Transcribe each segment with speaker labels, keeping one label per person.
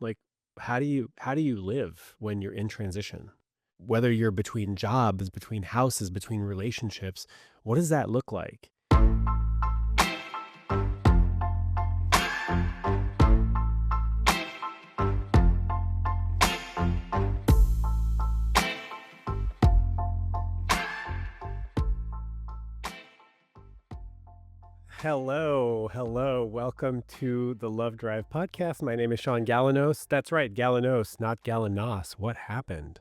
Speaker 1: Like, how do you live when you're in transition? Whether you're between jobs, between houses, between relationships, what does that look like? Hello, hello. Welcome to the Love Drive podcast. My name is Sean Galanos. That's right, Galanos, not Galanos. What happened?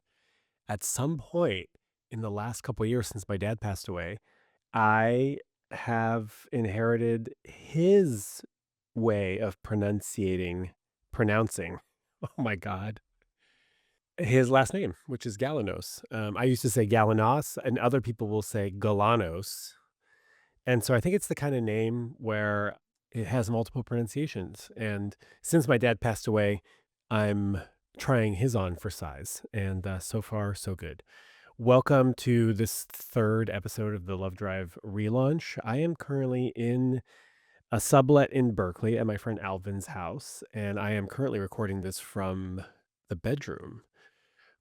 Speaker 1: At some point in the last couple of years since my dad passed away, I have inherited his way of pronouncing, oh my God, his last name, which is Galanos. I used to say Galanos, and other people will say Galanos. And so I think it's the kind of name where it has multiple pronunciations. And since my dad passed away, I'm trying his on for size. And so far, so good. Welcome to this third episode of the Love Drive relaunch. I am currently in a sublet in Berkeley at my friend Alvin's house, and I am currently recording this from the bedroom,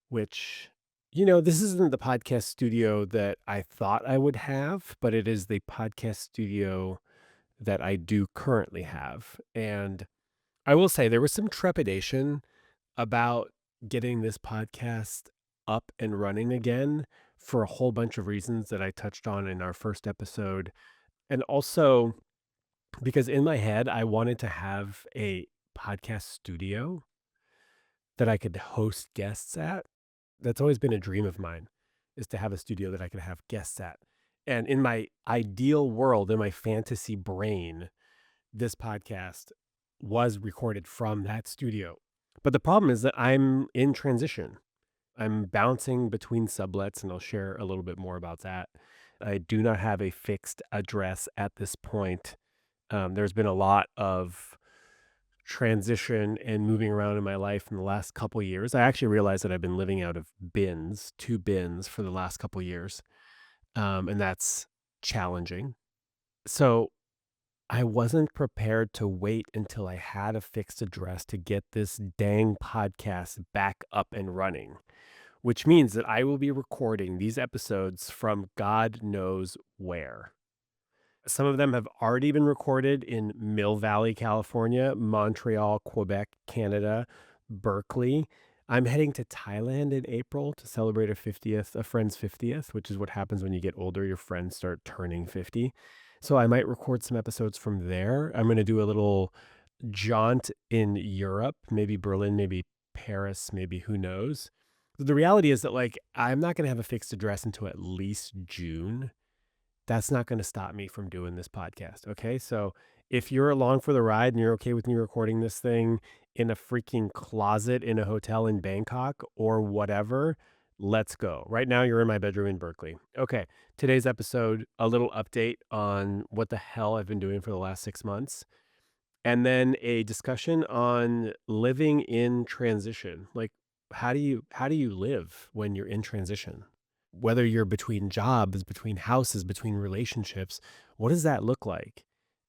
Speaker 1: which, this isn't the podcast studio that I thought I would have, but it is the podcast studio that I do currently have. And I will say there was some trepidation about getting this podcast up and running again for a whole bunch of reasons that I touched on in our first episode. And also because in my head, I wanted to have a podcast studio that I could host guests at. That's always been a dream of mine, is to have a studio that I could have guests at. And in my ideal world, in my fantasy brain, this podcast was recorded from that studio. But the problem is that I'm in transition. I'm bouncing between sublets, and I'll share a little bit more about that. I do not have a fixed address at this point. There's been a lot of transition and moving around in my life in the last couple years. I actually realized that I've been living out of two bins for the last couple years, and that's challenging. So I wasn't prepared to wait until I had a fixed address to get this dang podcast back up and running, which means that I will be recording these episodes from God knows where. Some of them have already been recorded in Mill Valley, California, Montreal, Quebec, Canada, Berkeley. I'm heading to Thailand in April to celebrate a friend's 50th, which is what happens when you get older. Your friends start turning 50. So I might record some episodes from there. I'm going to do a little jaunt in Europe, maybe Berlin, maybe Paris, maybe who knows. The reality is that I'm not going to have a fixed address until at least June. That's not going to stop me from doing this podcast. Okay. So if you're along for the ride and you're okay with me recording this thing in a freaking closet in a hotel in Bangkok or whatever, let's go. Right now, you're in my bedroom in Berkeley. Okay. Today's episode, a little update on what the hell I've been doing for the last 6 months. And then a discussion on living in transition. Like, how do you live when you're in transition? Whether you're between jobs, between houses, between relationships, what does that look like?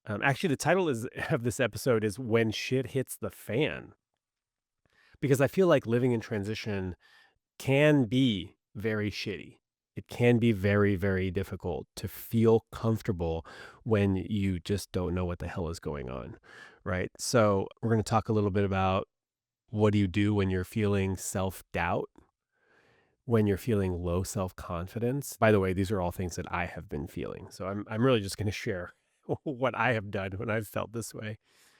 Speaker 1: Actually, the title of this episode is When Shit Hits the Fan, because I feel like living in transition can be very shitty. It can be very, very difficult to feel comfortable when you just don't know what the hell is going on, right? So we're going to talk a little bit about what do you do when you're feeling self-doubt, when you're feeling low self-confidence. By the way, these are all things that I have been feeling. So I'm really just going to share what I have done when I've felt this way.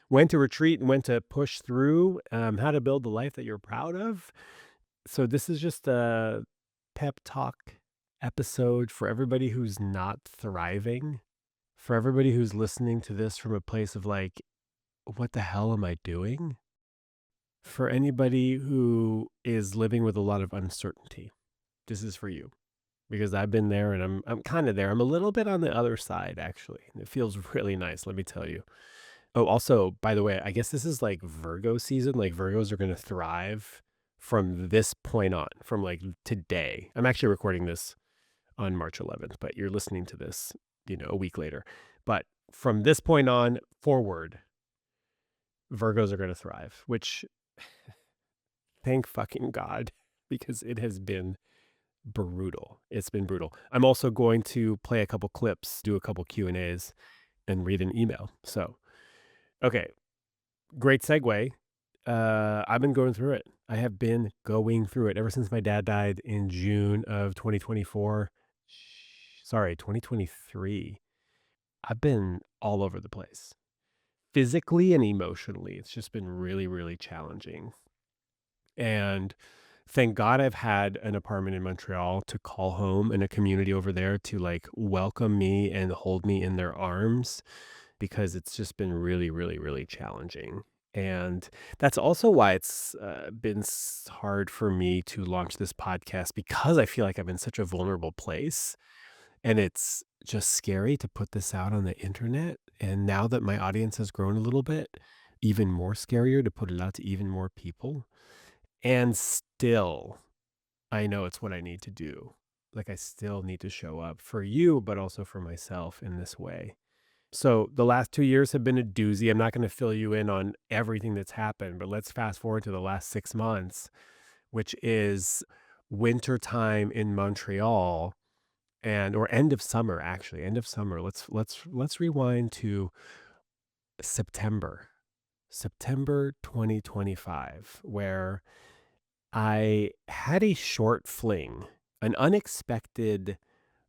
Speaker 1: When to retreat and when to push through, how to build the life that you're proud of. So this is just a pep talk episode for everybody who's not thriving, for everybody who's listening to this from a place of what the hell am I doing? For anybody who is living with a lot of uncertainty. This is for you, because I've been there and I'm kind of there. I'm a little bit on the other side, actually. And it feels really nice, let me tell you. Oh, also, by the way, I guess this is like Virgo season. Like Virgos are going to thrive from this point on, from today. I'm actually recording this on March 11th, but you're listening to this, a week later. But from this point on forward, Virgos are going to thrive, which Thank fucking God, because it has been brutal. It's been brutal. I'm also going to play a couple clips, do a couple Q&As, and read an email. So, okay, great segue. I've been going through it. I have been going through it ever since my dad died in June of 2024. Sorry, 2023. I've been all over the place, physically and emotionally. It's just been really, really challenging. And thank God I've had an apartment in Montreal to call home and a community over there to like welcome me and hold me in their arms because it's just been really, really, really challenging. And that's also why it's been hard for me to launch this podcast because I feel like I'm in such a vulnerable place. And it's just scary to put this out on the internet. And now that my audience has grown a little bit, even more scarier to put it out to even more people. And still, I know it's what I need to do. Like, I still need to show up for you, but also for myself in this way. So, the last 2 years have been a doozy. I'm not going to fill you in on everything that's happened, but let's fast forward to the last 6 months, which is winter time in Montreal and or end of summer, actually, end of summer. Let's rewind to September. September 2025, where I had a short fling, an unexpected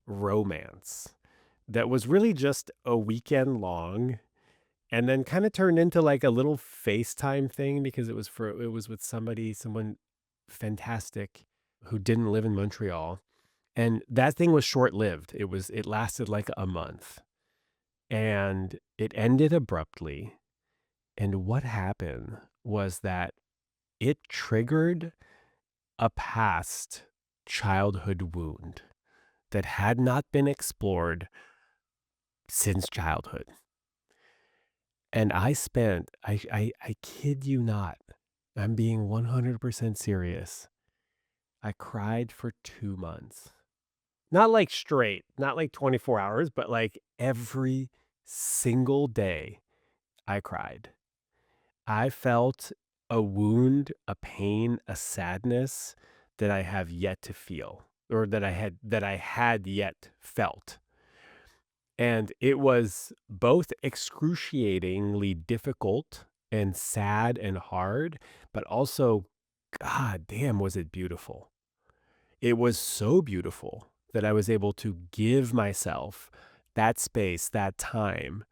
Speaker 1: romance that was really just a weekend long and then kind of turned into like a little FaceTime thing because it was with someone fantastic who didn't live in Montreal. And that thing was short-lived. It lasted like a month and it ended abruptly. And what happened was that it triggered a past childhood wound that had not been explored since childhood. And I kid you not, I'm being 100% serious. I cried for 2 months. Not like straight, not like 24 hours, but like every single day I cried. I felt a wound, a pain, a sadness that I have yet to feel or that I had yet felt. And it was both excruciatingly difficult and sad and hard, but also, god damn, was it beautiful. It was so beautiful that I was able to give myself that space, that time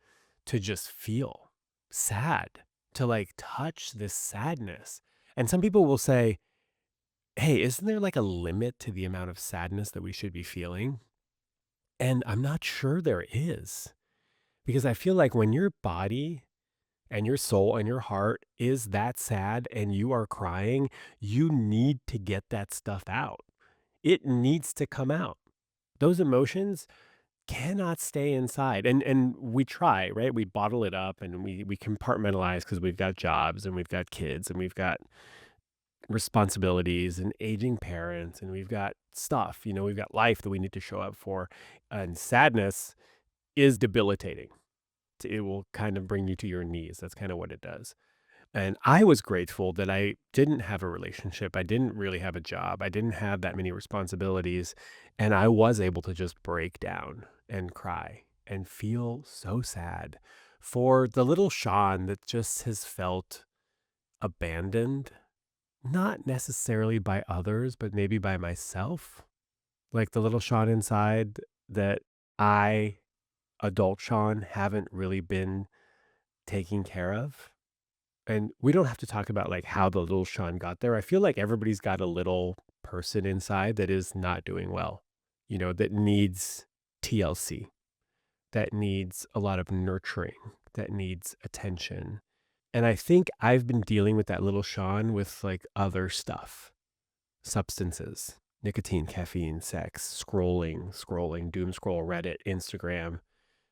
Speaker 1: to just feel sad, to like touch this sadness. And some people will say, hey, isn't there like a limit to the amount of sadness that we should be feeling? And I'm not sure there is because I feel like when your body and your soul and your heart is that sad and you are crying, you need to get that stuff out. It needs to come out. Those emotions cannot stay inside. And we try, right? We bottle it up and we compartmentalize because we've got jobs and we've got kids and we've got responsibilities and aging parents and we've got stuff, we've got life that we need to show up for. And sadness is debilitating. It will kind of bring you to your knees. That's kind of what it does. And I was grateful that I didn't have a relationship. I didn't really have a job. I didn't have that many responsibilities. And I was able to just break down and cry and feel so sad for the little Shaun that just has felt abandoned, not necessarily by others, but maybe by myself. Like the little Shaun inside that I, adult Shaun, haven't really been taking care of. And we don't have to talk about like how the little Shaun got there. I feel like everybody's got a little person inside that is not doing well, that needs TLC, that needs a lot of nurturing, that needs attention. And I think I've been dealing with that little Shaun with like other stuff, substances, nicotine, caffeine, sex, scrolling, doom scroll, Reddit, Instagram,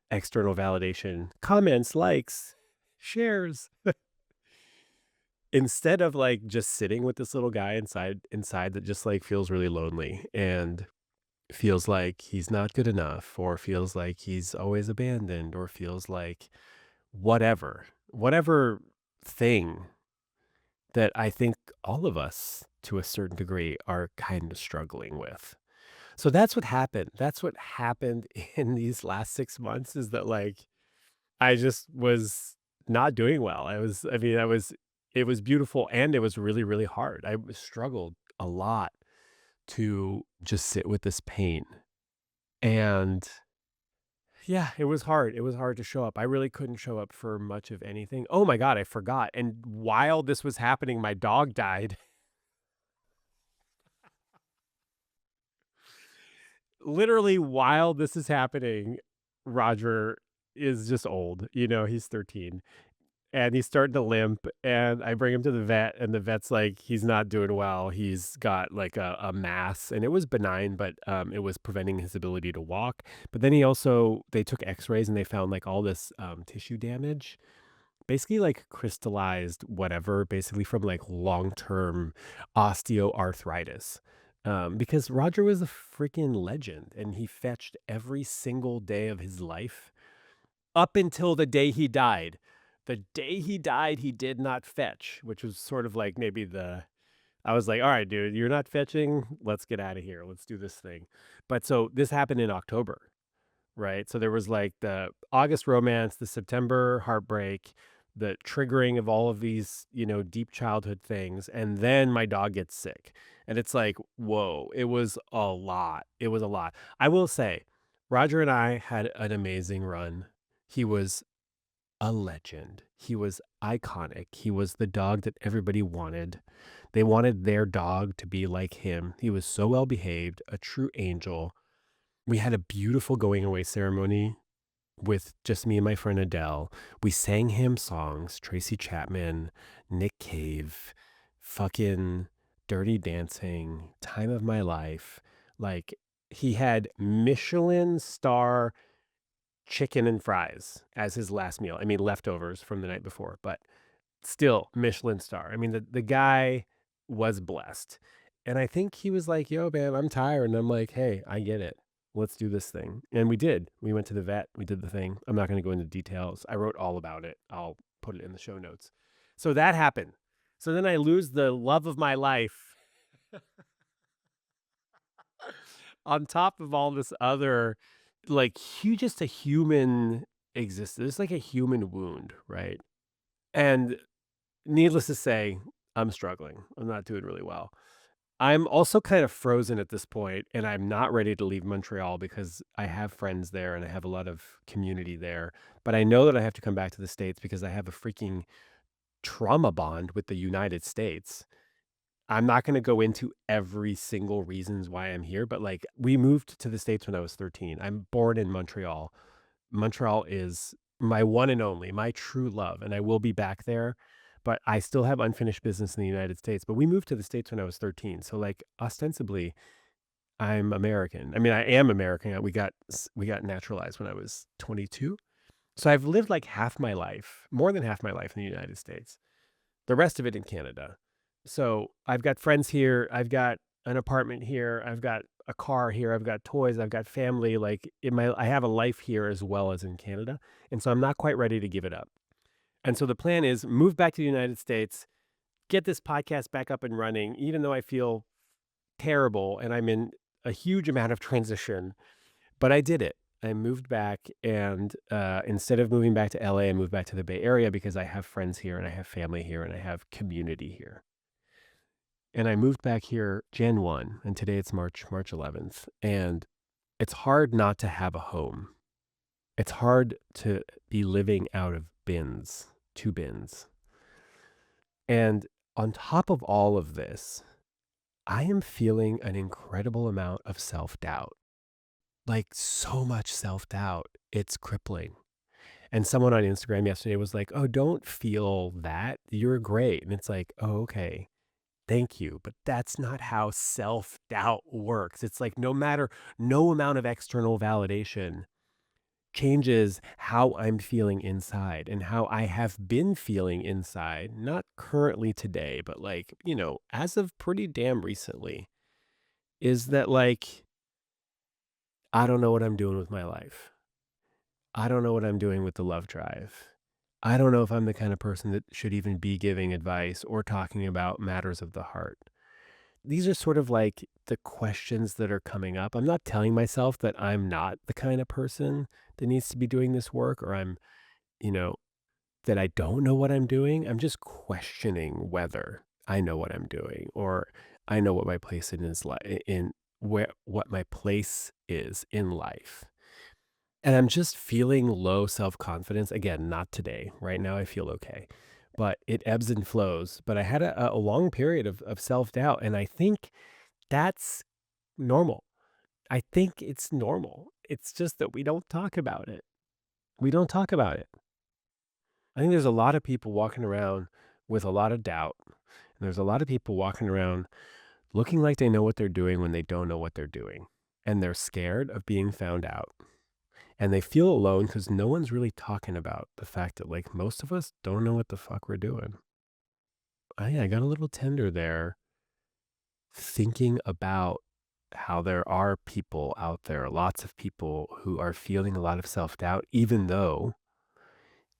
Speaker 1: external validation, comments, likes, shares. Instead of like just sitting with this little guy inside that just like feels really lonely and feels like he's not good enough or feels like he's always abandoned or feels like whatever thing that I think all of us, to a certain degree, are kind of struggling with. So that's what happened. That's what happened in these last 6 months is that, like, I just was not doing well. I mean, I was it was beautiful and it was really, really hard. Struggled a lot to just sit with this pain. And yeah, it was hard. It was hard to show up. I really couldn't show up for much of anything. Oh my God, I forgot. And while this was happening, my dog died. Literally, while this is happening, Roger is just old. He's 13 and he's starting to limp. And I bring him to the vet, and the vet's like, he's not doing well. He's got like a mass, and it was benign, but it was preventing his ability to walk. But then they took x rays and they found like all this tissue damage, basically like crystallized whatever, basically from like long-term osteoarthritis. Because Roger was a freaking legend and he fetched every single day of his life up until the day he died. The day he died, he did not fetch, which was sort of like I was like, all right, dude, you're not fetching. Let's get out of here. Let's do this thing. But so this happened in October, right? So there was like the August romance, the September heartbreak, the triggering of all of these, deep childhood things. And then my dog gets sick. And it's like, whoa, it was a lot. It was a lot. I will say, Roger and I had an amazing run. He was a legend. He was iconic. He was the dog that everybody wanted. They wanted their dog to be like him. He was so well behaved, a true angel. We had a beautiful going away ceremony with just me and my friend Adele. We sang him songs, Tracy Chapman, Nick Cave, fucking Dirty Dancing, Time of My Life. Like, he had Michelin star chicken and fries as his last meal. I mean, leftovers from the night before, but still Michelin star. I mean, the guy was blessed. And I think he was like, yo, man, I'm tired. And I'm like, hey, I get it. Let's do this thing. And we did. We went to the vet. We did the thing. I'm not going to go into details. I wrote all about it. I'll put it in the show notes. So that happened. So then I lose the love of my life on top of all this other, like, just a human existence. It's like a human wound, right? And needless to say, I'm struggling. I'm not doing really well. I'm also kind of frozen at this point, and I'm not ready to leave Montreal because I have friends there and I have a lot of community there. But I know that I have to come back to the States because I have a freaking trauma bond with the United States. I'm not going to go into every single reasons why I'm here, but like, we moved to the States when I was 13. I'm born in Montreal. Montreal is my one and only, my true love, and I will be back there. But I still have unfinished business in the United States. But we moved to the States when I was 13. So like, ostensibly, I'm American. I mean, I am American. We got naturalized when I was 22. So I've lived like half my life, more than half my life in the United States. The rest of it in Canada. So I've got friends here. I've got an apartment here. I've got a car here. I've got toys. I've got family. Like, I have a life here as well as in Canada. And so I'm not quite ready to give it up. And so the plan is move back to the United States, get this podcast back up and running, even though I feel terrible and I'm in a huge amount of transition. But I did it. I moved back, and instead of moving back to LA, I moved back to the Bay Area because I have friends here and I have family here and I have community here. And I moved back here Jan 1, and today it's March 11th. And it's hard not to have a home. It's hard to be living out of bins, 2 bins. And on top of all of this, I am feeling an incredible amount of self-doubt. Like, so much self-doubt. It's crippling. And someone on Instagram yesterday was like, "Oh, don't feel that. You're great." And it's like, "Oh, okay. Thank you." But that's not how self-doubt works. It's like no amount of external validation changes how I'm feeling inside and how I have been feeling inside, not currently today, but like, as of pretty damn recently, is that like, I don't know what I'm doing with my life. I don't know what I'm doing with the love drive. I don't know if I'm the kind of person that should even be giving advice or talking about matters of the heart. These are sort of like the questions that are coming up. I'm not telling myself that I'm not the kind of person that needs to be doing this work, or you know, that I don't know what I'm doing. I'm just questioning whether I know what I'm doing, or I know what my place in is like in where what my place is in life. And I'm just feeling low self-confidence. Again, not today. Right now I feel okay. But it ebbs and flows. But I had a long period of self-doubt. And I think that's normal. I think it's normal. It's just that we don't talk about it. We don't talk about it. I think there's a lot of people walking around with a lot of doubt. And there's a lot of people walking around looking like they know what they're doing when they don't know what they're doing. And they're scared of being found out. And they feel alone because no one's really talking about the fact that, like, most of us don't know what the fuck we're doing. I got a little tender there thinking about how there are people out there, lots of people who are feeling a lot of self doubt, even though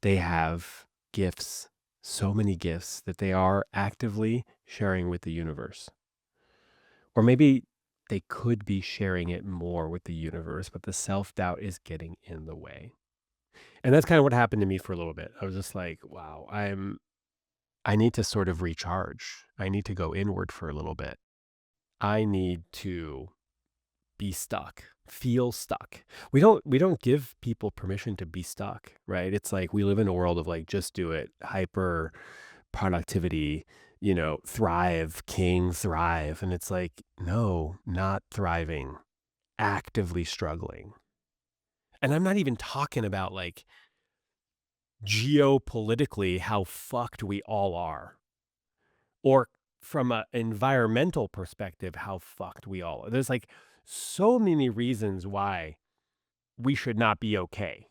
Speaker 1: they have gifts, so many gifts that they are actively sharing with the universe. Or maybe they could be sharing it more with the universe, but the self doubt is getting in the way. And that's kind of what happened to me for a little bit. I was just like, wow, I need to sort of recharge. I need to go inward for a little bit. I need to be stuck, feel stuck. We don't give people permission to be stuck, right? It's like we live in a world of like just do it, hyper productivity, thrive, king, thrive. And it's like, no, not thriving, actively struggling. And I'm not even talking about like geopolitically how fucked we all are, or from an environmental perspective how fucked we all are. There's like so many reasons why we should not be okay.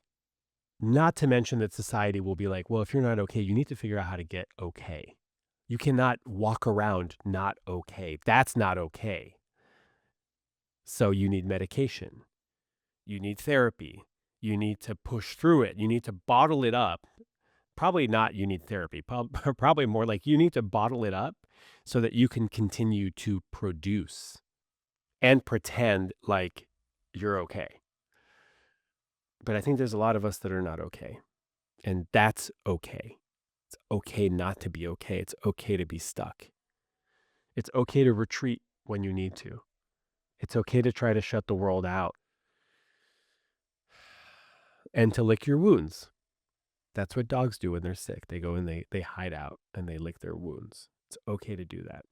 Speaker 1: Not to mention that society will be like, well, if you're not okay, you need to figure out how to get okay. You cannot walk around not okay. That's not okay. So you need medication. You need therapy. You need to push through it. You need to bottle it up. Probably not you need therapy. Probably more like you need to bottle it up so that you can continue to produce and pretend like you're okay. But I think there's a lot of us that are not okay. And that's okay. It's okay not to be okay. It's okay to be stuck. It's okay to retreat when you need to. It's okay to try to shut the world out and to lick your wounds. That's what dogs do when they're sick. They go and they hide out and they lick their wounds. It's okay to do that.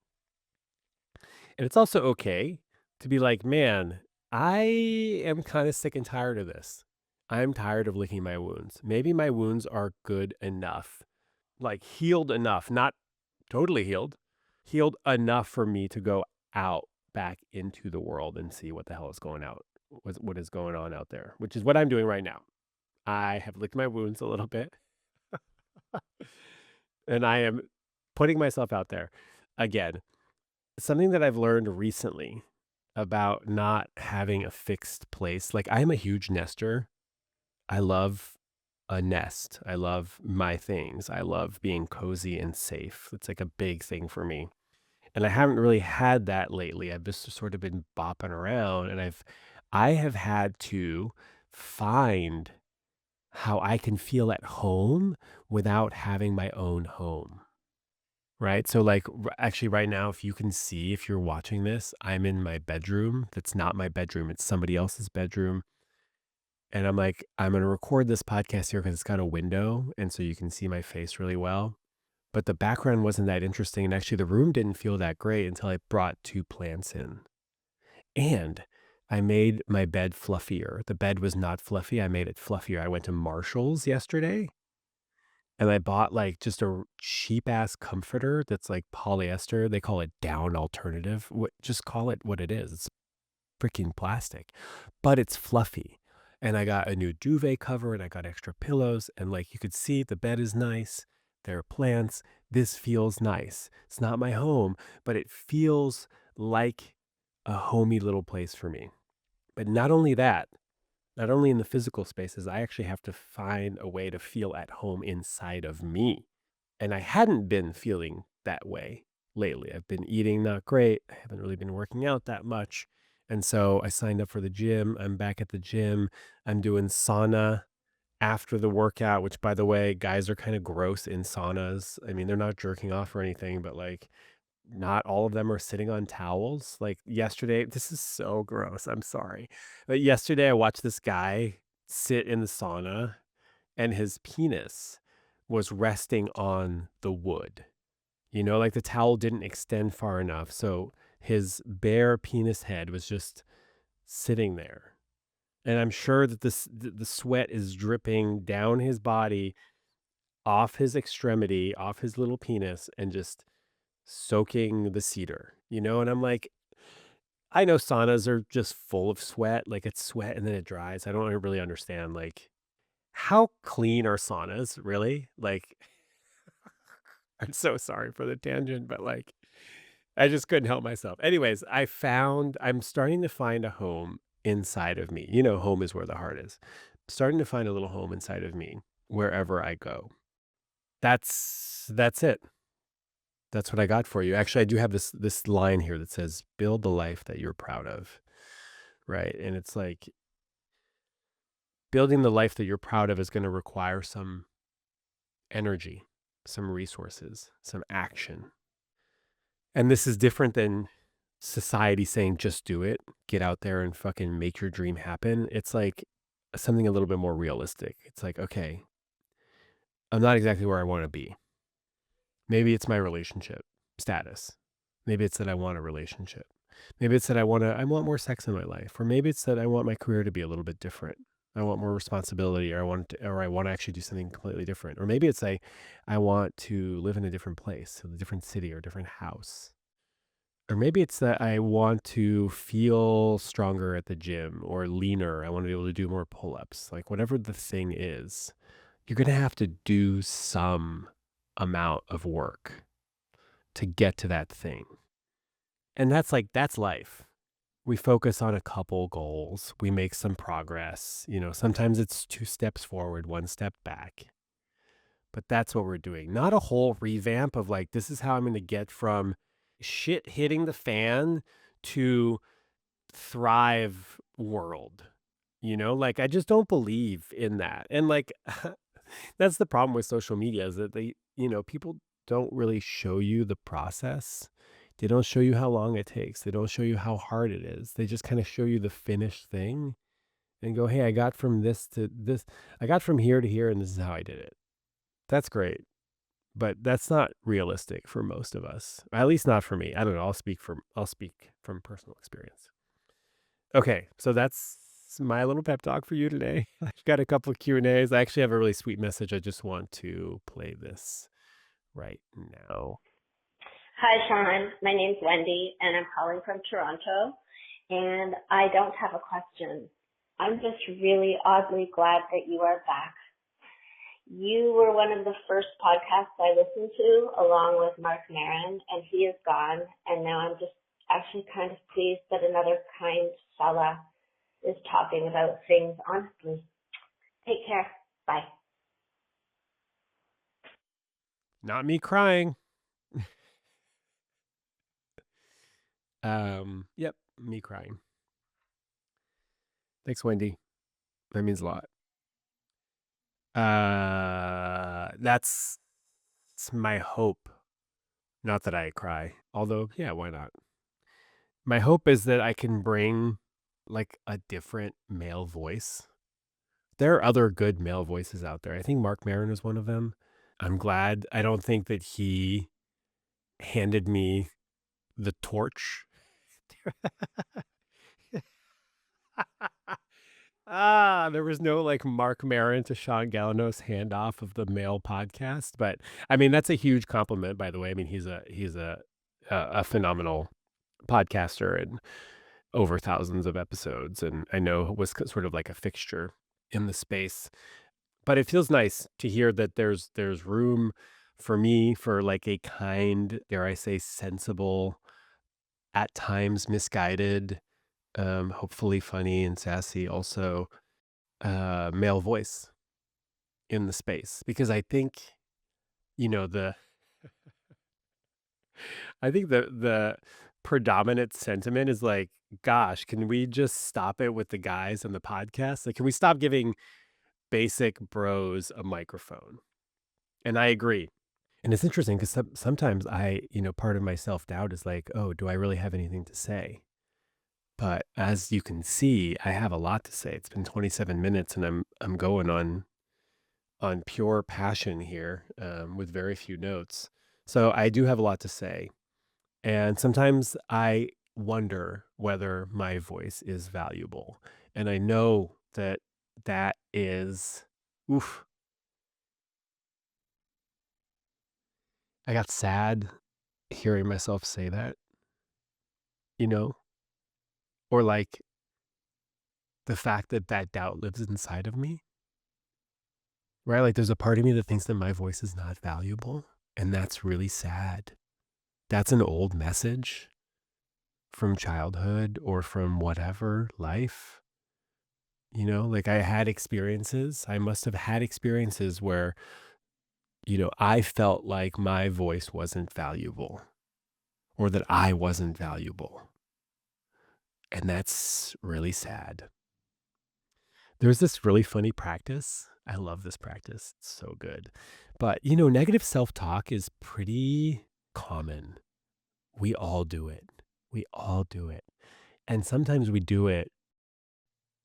Speaker 1: And it's also okay to be like, man, I am kind of sick and tired of this. I'm tired of licking my wounds. Maybe my wounds are good enough, like healed enough, not totally healed enough for me to go out back into the world and see what the hell is going out, what is going on out there, which is what I'm doing right now. I have licked my wounds a little bit and I am putting myself out there again. Something that I've learned recently about not having a fixed place. Like I'm a huge nester. I love a nest. I love my things. I love being cozy and safe. It's like a big thing for me. And I haven't really had that lately. I've just sort of been bopping around and I have had to find how I can feel at home without having my own home. Right? So, like, actually, right now, if you can see, if you're watching this, I'm in my bedroom. That's not my bedroom, it's somebody else's bedroom. And I'm like, I'm going to record this podcast here because it's got a window. And so you can see my face really well. But the background wasn't that interesting. And actually, the room didn't feel that great until I brought two plants in. And I made my bed fluffier. The bed was not fluffy. I made it fluffier. I went to Marshall's yesterday and I bought like just a cheap ass comforter that's like polyester. They call it down alternative. Just call it what it is. It's freaking plastic, but it's fluffy. And I got a new duvet cover and I got extra pillows. And like you could see, the bed is nice. There are plants. This feels nice. It's not my home, but it feels like a homey little place for me. But not only that, Not only in the physical spaces, I actually have to find a way to feel at home inside of me. And I hadn't been feeling that way lately. I've been eating not great. I haven't really been working out that much. And so I signed up for the gym. I'm back at the gym. I'm doing sauna after the workout, which, by the way, guys are kind of gross in saunas. I mean, they're not jerking off or anything, but like, not all of them are sitting on towels. Like yesterday, this is so gross. I'm sorry. But yesterday, I watched this guy sit in the sauna and his penis was resting on the wood. You know, like the towel didn't extend far enough. So his bare penis head was just sitting there. And I'm sure that the sweat is dripping down his body, off his extremity, off his little penis, and just soaking the cedar, you know? And I'm like, I know saunas are just full of sweat, like it's sweat and then it dries. I don't really understand, like, how clean are saunas, really? Like, I'm so sorry for the tangent, but like, I just couldn't help myself. Anyways, I'm starting to find a home inside of me. You know, home is where the heart is. Starting to find a little home inside of me wherever I go. That's it. That's what I got for you. Actually, I do have this line here that says, "Build the life that you're proud of." Right? And it's like building the life that you're proud of is going to require some energy, some resources, some action. And this is different than society saying just do it, get out there and fucking make your dream happen. It's like something a little bit more realistic. It's like, okay, I'm not exactly where I want to be. Maybe it's my relationship status. Maybe it's that I want a relationship. Maybe it's that I want more sex in my life, or maybe it's that I want my career to be a little bit different. I want more responsibility, or I want to actually do something completely different. Or maybe it's I want to live in a different place, a different city, or a different house. Or maybe it's that I want to feel stronger at the gym or leaner. I want to be able to do more pull-ups. Like whatever the thing is, you're going to have to do some amount of work to get to that thing. And that's life. We focus on a couple goals. We make some progress. You know, sometimes it's 2 steps forward, 1 step back. But that's what we're doing. Not a whole revamp of like, this is how I'm going to get from shit hitting the fan to thrive world. You know, like I just don't believe in that. And like that's the problem with social media is that people don't really show you the process. They don't show you how long it takes. They don't show you how hard it is. They just kind of show you the finished thing and go, "Hey, I got from this to this. I got from here to here and this is how I did it." That's great, but that's not realistic for most of us. At least not for me. I don't know. I'll speak from personal experience. Okay, so that's my little pep talk for you today. I've got a couple of Q&As. I actually have a really sweet message. I just want to play this right now.
Speaker 2: Hi, Shaun. My name's Wendy, and I'm calling from Toronto. And I don't have a question. I'm just really oddly glad that you are back. You were one of the first podcasts I listened to, along with Mark Maron, and he is gone. And now I'm just actually kind of pleased that another kind fella is talking about things honestly. Take care. Bye.
Speaker 1: Not me crying. Yep, me crying. Thanks, Wendy. That means a lot. That's my hope. Not that I cry, although, yeah, why not? My hope is that I can bring like a different male voice. There are other good male voices out there. I think Mark Maron is one of them. I'm glad. I don't think that he handed me the torch. There was no like Mark Maron to Sean Galanos handoff of the male podcast, but I mean that's a huge compliment, by the way. I mean he's a phenomenal podcaster and over thousands of episodes, and I know was sort of like a fixture in the space. But it feels nice to hear that there's room for me for like a kind, dare I say, sensible, at times misguided, hopefully funny and sassy also male voice in the space because I think, you know, the predominant sentiment is like, gosh, can we just stop it with the guys on the podcast? Like, can we stop giving basic bros a microphone? And I agree. And it's interesting because sometimes part of my self doubt is like, oh, do I really have anything to say? But as you can see, I have a lot to say. It's been 27 minutes and I'm going on pure passion here, with very few notes. So I do have a lot to say. And sometimes I wonder whether my voice is valuable. And I know that that is, oof, I got sad hearing myself say that, you know, or like the fact that that doubt lives inside of me, right? Like there's a part of me that thinks that my voice is not valuable. And that's really sad. That's an old message from childhood or from whatever life. Like I must have had experiences where, I felt like my voice wasn't valuable or that I wasn't valuable. And that's really sad. There's this really funny practice. I love this practice. It's so good. But, negative self talk is pretty common. We all do it. We all do it. And sometimes we do it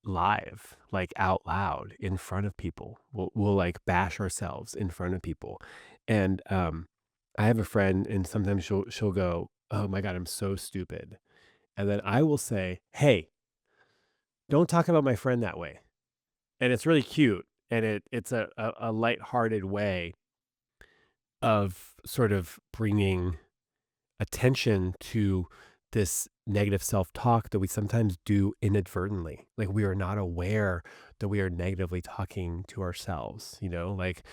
Speaker 1: live, like out loud in front of people. We'll like bash ourselves in front of people. And I have a friend and sometimes she'll go, "Oh my god, I'm so stupid." And then I will say, "Hey, don't talk about my friend that way." And it's really cute and it's a lighthearted way of sort of bringing attention to this negative self-talk that we sometimes do inadvertently. Like we are not aware that we are negatively talking to ourselves, like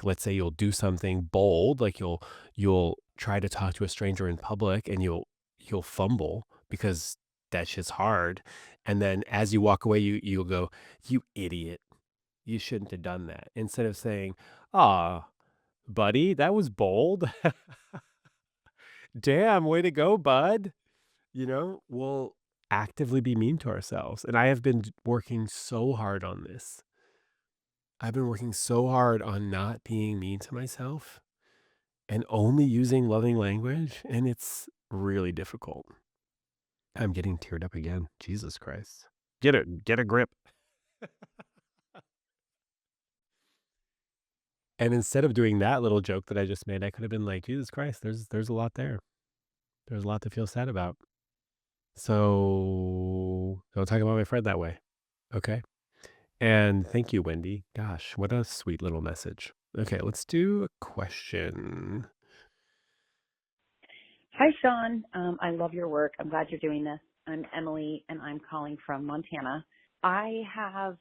Speaker 1: let's say you'll do something bold, like you'll try to talk to a stranger in public and you'll fumble because that shit's hard. And then as you walk away, you'll go, "You idiot. You shouldn't have done that." Instead of saying, "Ah, buddy, that was bold." "Damn, way to go, bud." We'll actively be mean to ourselves. And I have been working so hard on this. I've been working so hard on not being mean to myself and only using loving language. And it's really difficult. I'm getting teared up again. Jesus Christ. Get a grip. And instead of doing that little joke that I just made, I could have been like, Jesus Christ, there's a lot there. There's a lot to feel sad about. So don't talk about my friend that way. Okay. And thank you, Wendy. Gosh, what a sweet little message. Okay, let's do a question.
Speaker 3: Hi, Shaun. I love your work. I'm glad you're doing this. I'm Emily, and I'm calling from Montana. I have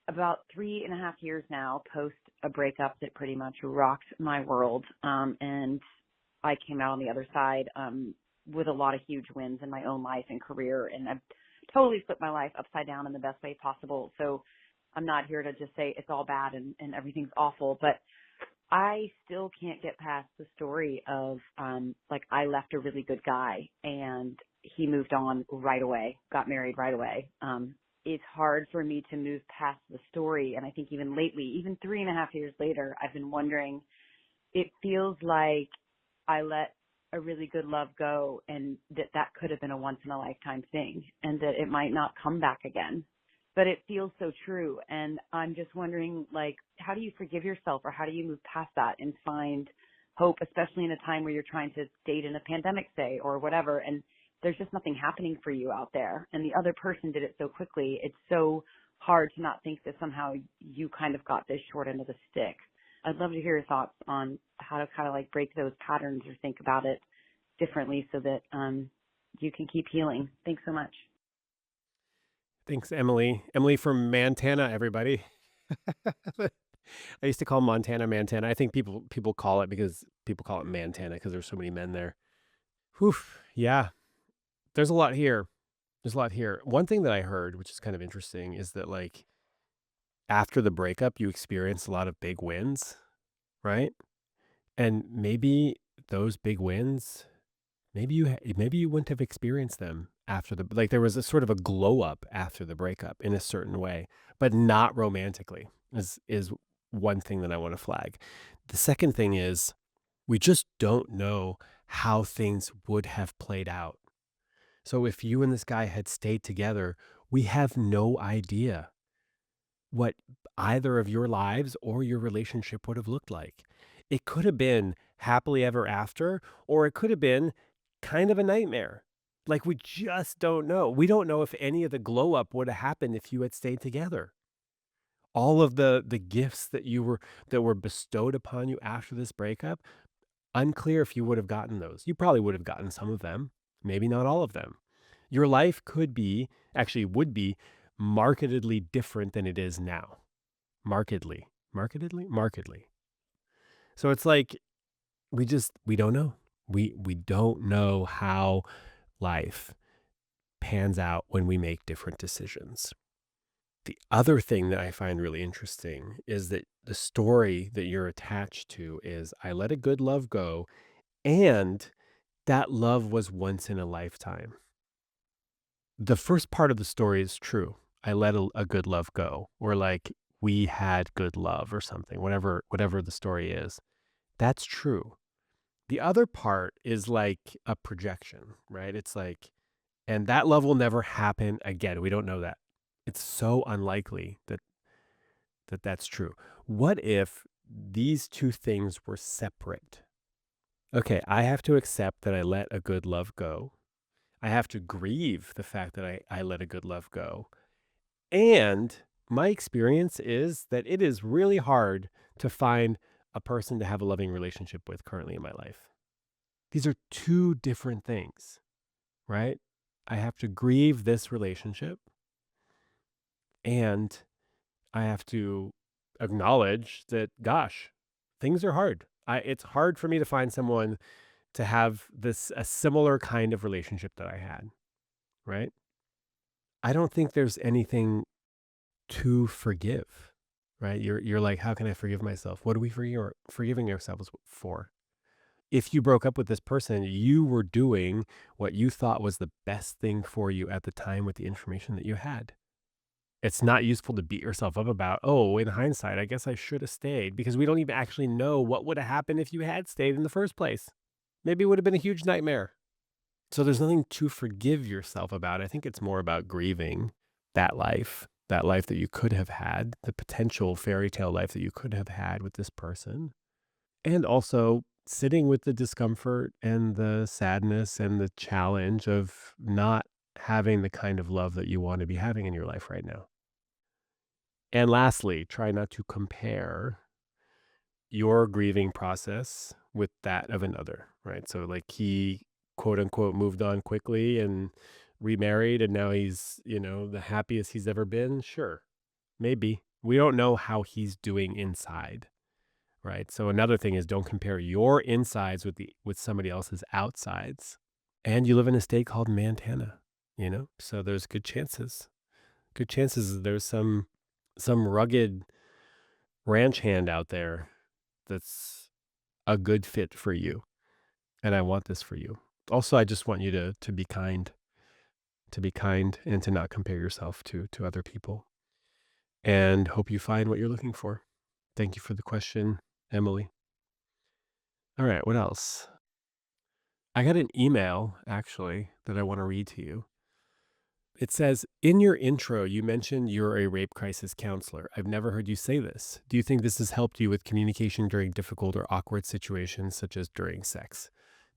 Speaker 3: about 3.5 years now post a breakup that pretty much rocked my world, and I came out on the other side with a lot of huge wins in my own life and career, and I've totally flipped my life upside down in the best way possible. So I'm not here to just say it's all bad and everything's awful, but I still can't get past the story of, like I left a really good guy and he moved on right away, got married right away. It's hard for me to move past the story. And I think even lately, even 3.5 years later, I've been wondering, it feels like I let a really good love go and that could have been a once in a lifetime thing and that it might not come back again. But it feels so true. And I'm just wondering, like, how do you forgive yourself or how do you move past that and find hope, especially in a time where you're trying to date in a pandemic, say, or whatever, and there's just nothing happening for you out there. And the other person did it so quickly. It's so hard to not think that somehow you kind of got this short end of the stick. I'd love to hear your thoughts on how to kind of like break those patterns or think about it differently so that you can keep healing. Thanks so much.
Speaker 1: Thanks, Emily. Emily from Montana, everybody. I used to call Montana Montana. I think people call it because people call it Montana because there's so many men there. Whew. Yeah. There's a lot here. There's a lot here. One thing that I heard, which is kind of interesting, is that like after the breakup, you experience a lot of big wins, right? And maybe those big wins, maybe you wouldn't have experienced them after the like, there was a sort of a glow up after the breakup in a certain way, but not romantically, is one thing that I wanna flag. The second thing is we just don't know how things would have played out. So if you and this guy had stayed together, we have no idea what either of your lives or your relationship would have looked like. It could have been happily ever after, or it could have been kind of a nightmare. Like we just don't know. We don't know if any of the glow up would have happened if you had stayed together. All of the gifts that were bestowed upon you after this breakup, unclear if you would have gotten those. You probably would have gotten some of them, maybe not all of them. Your life could be, actually would be, markedly different than it is now. Markedly. Markedly? Markedly. So it's like we don't know. We don't know how life pans out when we make different decisions. The other thing that I find really interesting is that the story that you're attached to is I let a good love go, and that love was once in a lifetime. The first part of the story is true. I let a good love go, or like we had good love or something, whatever the story is. That's true. The other part is like a projection, right? It's like, and that love will never happen again. We don't know that. It's so unlikely that that's true. What if these two things were separate? Okay, I have to accept that I let a good love go. I have to grieve the fact that I let a good love go. And my experience is that it is really hard to find a person to have a loving relationship with currently in my life. These are two different things, right? I have to grieve this relationship, and I have to acknowledge that, gosh, things are hard. It's hard for me to find someone to have a similar kind of relationship that I had, right? I don't think there's anything to forgive, right? You're like, how can I forgive myself? What are we forgiving ourselves for? If you broke up with this person, you were doing what you thought was the best thing for you at the time with the information that you had. It's not useful to beat yourself up about, oh, in hindsight, I guess I should have stayed, because we don't even actually know what would have happened if you had stayed in the first place. Maybe it would have been a huge nightmare. So there's nothing to forgive yourself about. I think it's more about grieving that life that you could have had, the potential fairy tale life that you could have had with this person. And also sitting with the discomfort and the sadness and the challenge of not having the kind of love that you want to be having in your life right now. And lastly, try not to compare your grieving process with that of another, right? So, like, he quote unquote moved on quickly and remarried, and now he's, the happiest he's ever been. Sure, maybe. We don't know how he's doing inside, right? So another thing is don't compare your insides with somebody else's outsides. And you live in a state called Montana, so there's good chances. Good chances that there's some rugged ranch hand out there that's a good fit for you. And I want this for you. Also, I just want you to be kind, and to not compare yourself to other people. And hope you find what you're looking for. Thank you for the question, Emily. All right, what else? I got an email actually that I want to read to you. It says, in your intro, you mentioned you're a rape crisis counselor. I've never heard you say this. Do you think this has helped you with communication during difficult or awkward situations, such as during sex?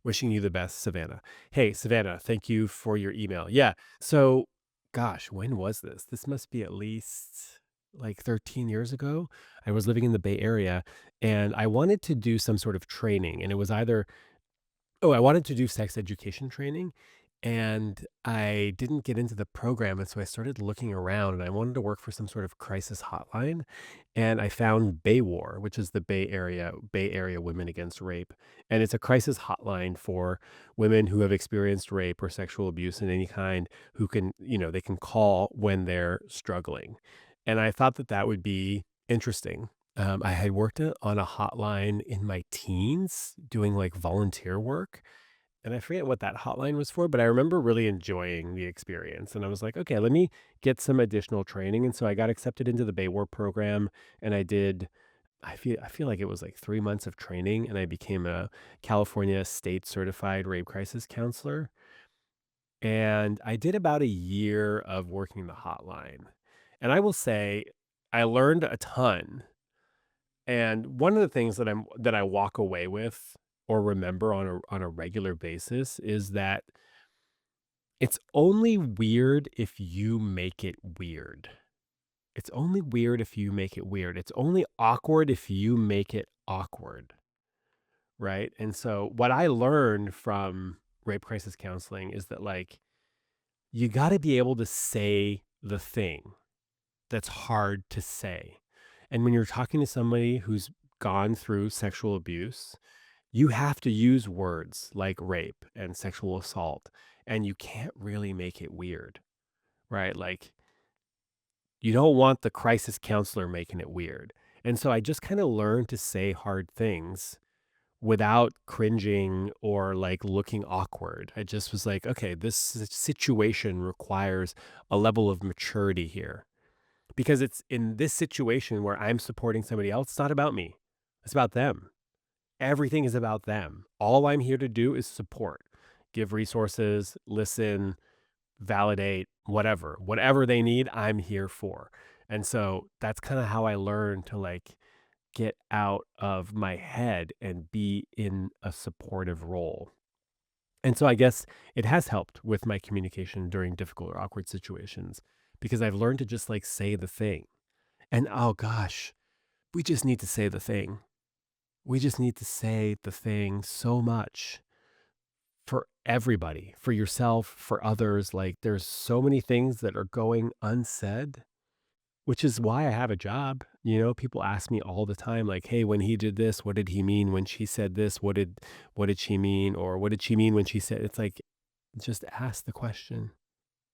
Speaker 1: Wishing you the best, Savannah. Hey, Savannah, thank you for your email. Yeah. So, gosh, when was this? This must be at least like 13 years ago. I was living in the Bay Area, and I wanted to do some sort of training. And it was either, oh, I wanted to do sex education training, and I didn't get into the program, and so I started looking around, and I wanted to work for some sort of crisis hotline, and I found BayWar, which is the Bay Area Women Against Rape, and it's a crisis hotline for women who have experienced rape or sexual abuse in any kind, who can, they can call when they're struggling. And I thought that that would be interesting. I had worked on a hotline in my teens doing like volunteer work. And I forget what that hotline was for, but I remember really enjoying the experience. And I was like, okay, let me get some additional training. And so I got accepted into the Baywar program and I feel like it was like 3 months of training and I became a California state certified rape crisis counselor. And I did about a year of working the hotline. And I will say I learned a ton. And one of the things that I walk away with or remember on a regular basis is that it's only weird if you make it weird. It's only weird if you make it weird. It's only awkward if you make it awkward, right? And so what I learned from rape crisis counseling is that like you got to be able to say the thing that's hard to say. And when you're talking to somebody who's gone through sexual abuse, you have to use words like rape and sexual assault, and you can't really make it weird, right? Like, you don't want the crisis counselor making it weird. And so I just kind of learned to say hard things without cringing or like looking awkward. I just was like, okay, this situation requires a level of maturity here because it's in this situation where I'm supporting somebody else. It's not about me, it's about them. Everything is about them. All I'm here to do is support, give resources, listen, validate, whatever they need, I'm here for. And so that's kind of how I learned to like get out of my head and be in a supportive role. And so I guess it has helped with my communication during difficult or awkward situations because I've learned to just like say the thing. And oh gosh, we just need to say the thing. We just need to say the thing so much for everybody, for yourself, for others. Like there's so many things that are going unsaid, which is why I have a job. You know, people ask me all the time, like, hey, when he did this, what did he mean? When she said this, what did she mean? Or what did she mean when she said it's like just ask the question.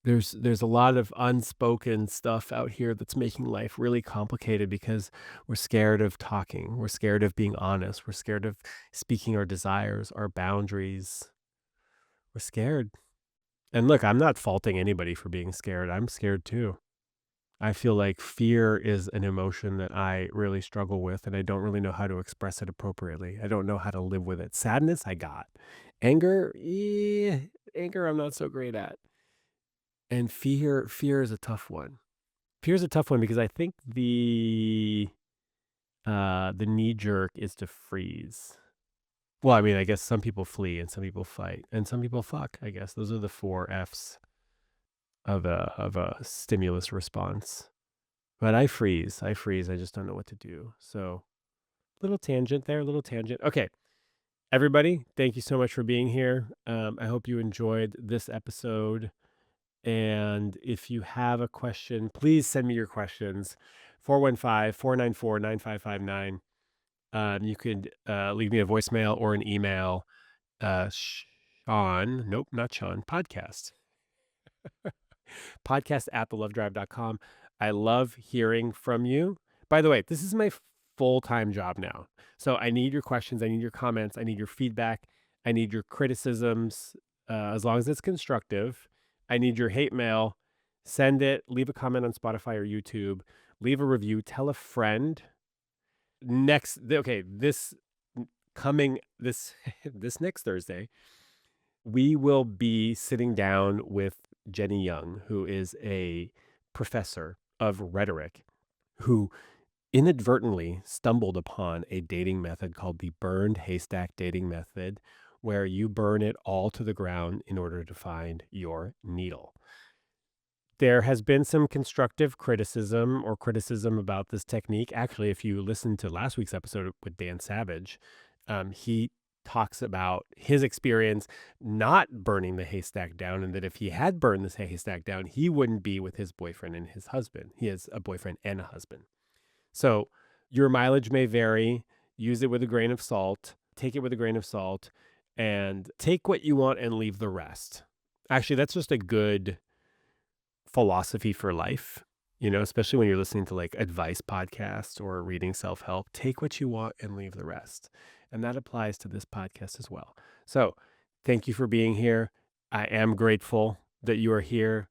Speaker 1: There's a lot of unspoken stuff out here that's making life really complicated because we're scared of talking. We're scared of being honest. We're scared of speaking our desires, our boundaries. We're scared. And look, I'm not faulting anybody for being scared. I'm scared too. I feel like fear is an emotion that I really struggle with, and I don't really know how to express it appropriately. I don't know how to live with it. Sadness, I got. Anger, anger, I'm not so great at. And fear is a tough one. Fear is a tough one because I think the knee jerk is to freeze. Well, I mean, I guess some people flee and some people fight and some people fuck. I guess those are the 4 Fs of a stimulus response. But I freeze. I freeze. I just don't know what to do. So, little tangent there, little tangent. Okay. Everybody, thank you so much for being here. I hope you enjoyed this episode. And if you have a question, please send me your questions. 415-494-9559. You could leave me a voicemail or an email. Shaun, nope, not Shaun, podcast at thelovedrive.com. I love hearing from you. By the way, this is my full-time job now. So I need your questions. I need your comments. I need your feedback. I need your criticisms, as long as it's constructive. I need your hate mail. Send it. Leave a comment on Spotify or YouTube. Leave a review. Tell a friend. This coming this this next Thursday, we will be sitting down with Jenny Young, who is a professor of rhetoric, who inadvertently stumbled upon a dating method called the burned haystack dating method, where you burn it all to the ground in order to find your needle. There has been some constructive criticism about this technique. Actually, if you listen to last week's episode with Dan Savage, he talks about his experience not burning the haystack down, and that if he had burned this haystack down, he wouldn't be with his boyfriend and his husband. He has a boyfriend and a husband. So your mileage may vary. Use it with a grain of salt. Take it with a grain of salt, and take what you want and leave the rest. Actually, that's just a good philosophy for life. especially when you're listening to like advice podcasts or reading self-help. Take what you want and leave the rest. And that applies to this podcast as well. So thank you for being here. I am grateful that you are here.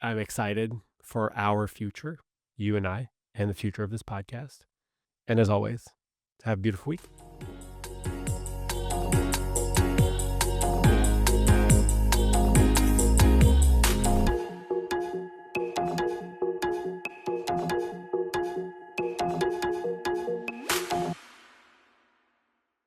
Speaker 1: I'm excited for our future, you and I, and the future of this podcast. And as always, have a beautiful week.